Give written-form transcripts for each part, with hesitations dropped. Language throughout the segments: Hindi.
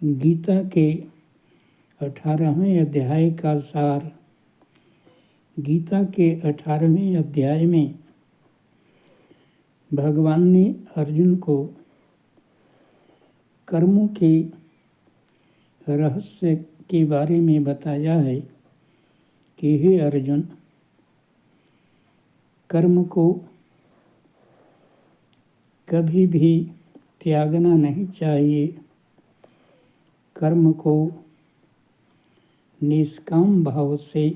गीता के 18वें अध्याय का सार। गीता के 18वें अध्याय में भगवान ने अर्जुन को कर्मों के रहस्य के बारे में बताया है कि हे अर्जुन, कर्म को कभी भी त्यागना नहीं चाहिए। कर्म को निष्काम भाव से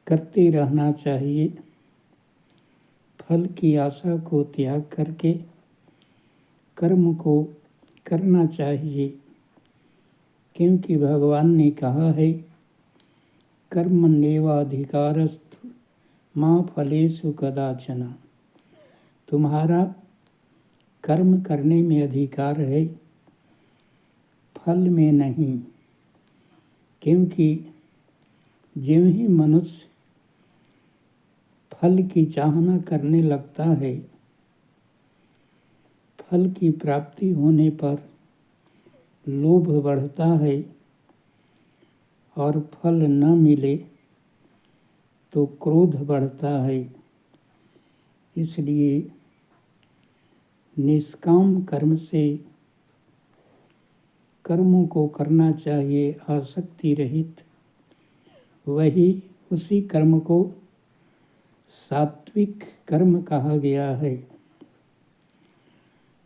करते रहना चाहिए। फल की आशा को त्याग करके कर्म को करना चाहिए, क्योंकि भगवान ने कहा है, कर्मण्येवाधिकारस्तु मा फलेषु कदाचन। तुम्हारा कर्म करने में अधिकार है, फल में नहीं। क्योंकि ज्यों ही मनुष्य फल की चाहना करने लगता है, फल की प्राप्ति होने पर लोभ बढ़ता है और फल न मिले तो क्रोध बढ़ता है। इसलिए निष्काम कर्म से कर्मों को करना चाहिए, आसक्ति रहित। वही उसी कर्म को सात्विक कर्म कहा गया है,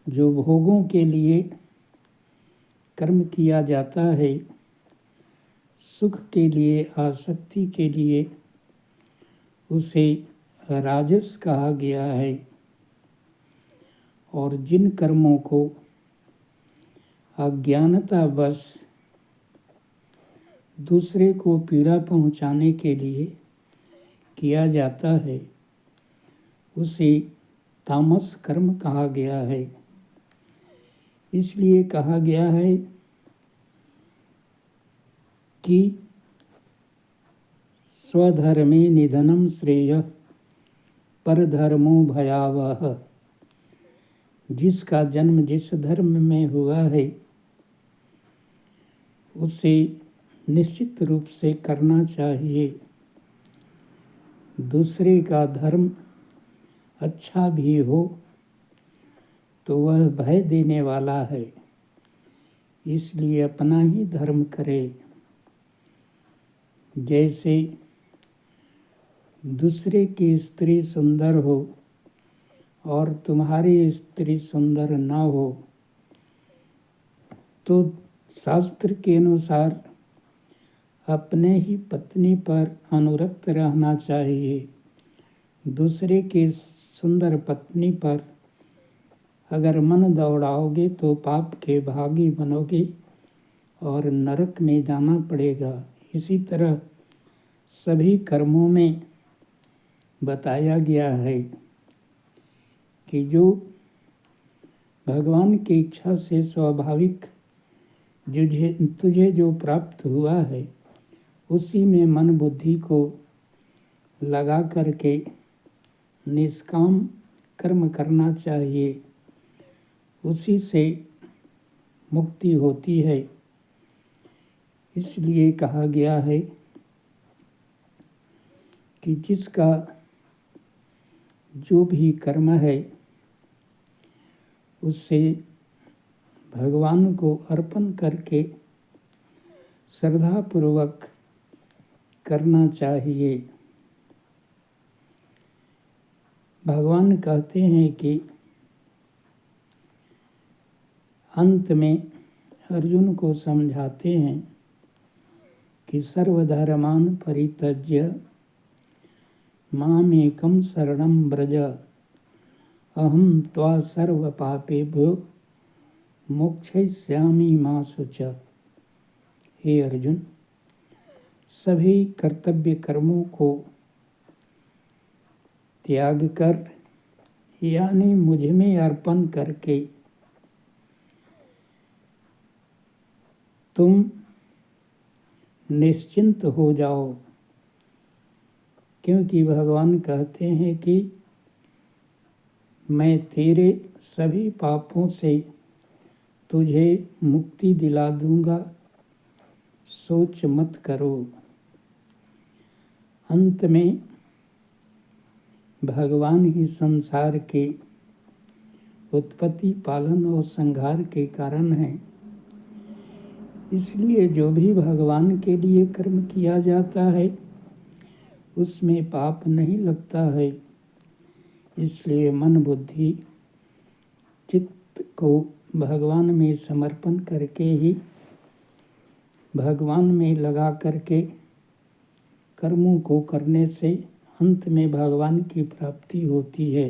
जो भोगों के लिए कर्म किया जाता है, सुख के लिए, आसक्ति के लिए, उसे राजस कहा गया है। और जिन कर्मों को अज्ञानतावश दूसरे को पीड़ा पहुंचाने के लिए किया जाता है, उसे तामस कर्म कहा गया है। इसलिए कहा गया है कि स्वधर्मे निधनम श्रेयः परधर्मो भयावह। जिसका जन्म जिस धर्म में हुआ है, उसे निश्चित रूप से करना चाहिए। दूसरे का धर्म अच्छा भी हो तो वह भय देने वाला है, इसलिए अपना ही धर्म करे। जैसे दूसरे की स्त्री सुंदर हो और तुम्हारी स्त्री सुंदर न हो, तो शास्त्र के अनुसार अपने ही पत्नी पर अनुरक्त रहना चाहिए। दूसरे की सुंदर पत्नी पर अगर मन दौड़ाओगे तो पाप के भागी बनोगे और नरक में जाना पड़ेगा। इसी तरह सभी कर्मों में बताया गया है कि जो भगवान की इच्छा से स्वाभाविक तुझे जो प्राप्त हुआ है, उसी में मन बुद्धि को लगा करके निष्काम कर्म करना चाहिए। उसी से मुक्ति होती है। इसलिए कहा गया है कि जिसका जो भी कर्म है, उससे भगवान को अर्पण करके श्रद्धापूर्वक करना चाहिए। भगवान कहते हैं कि अंत में अर्जुन को समझाते हैं कि सर्वधर्मान् परित्यज्य मामेकं शरणं व्रज अहं त्वा सर्वपापेभ्यो मोक्षयिष्यामि मा शुचः। हे अर्जुन, सभी कर्तव्य कर्मों को त्याग कर, यानी मुझ में अर्पण करके तुम निश्चिंत हो जाओ। क्योंकि भगवान कहते हैं कि मैं तेरे सभी पापों से तुझे मुक्ति दिला दूंगा, सोच मत करो। अंत में भगवान ही संसार के उत्पत्ति, पालन और संहार के कारण हैं। इसलिए जो भी भगवान के लिए कर्म किया जाता है उसमें पाप नहीं लगता है। इसलिए मन बुद्धि चित्त को भगवान में समर्पण करके ही, भगवान में लगा करके कर्मों को करने से अंत में भगवान की प्राप्ति होती है।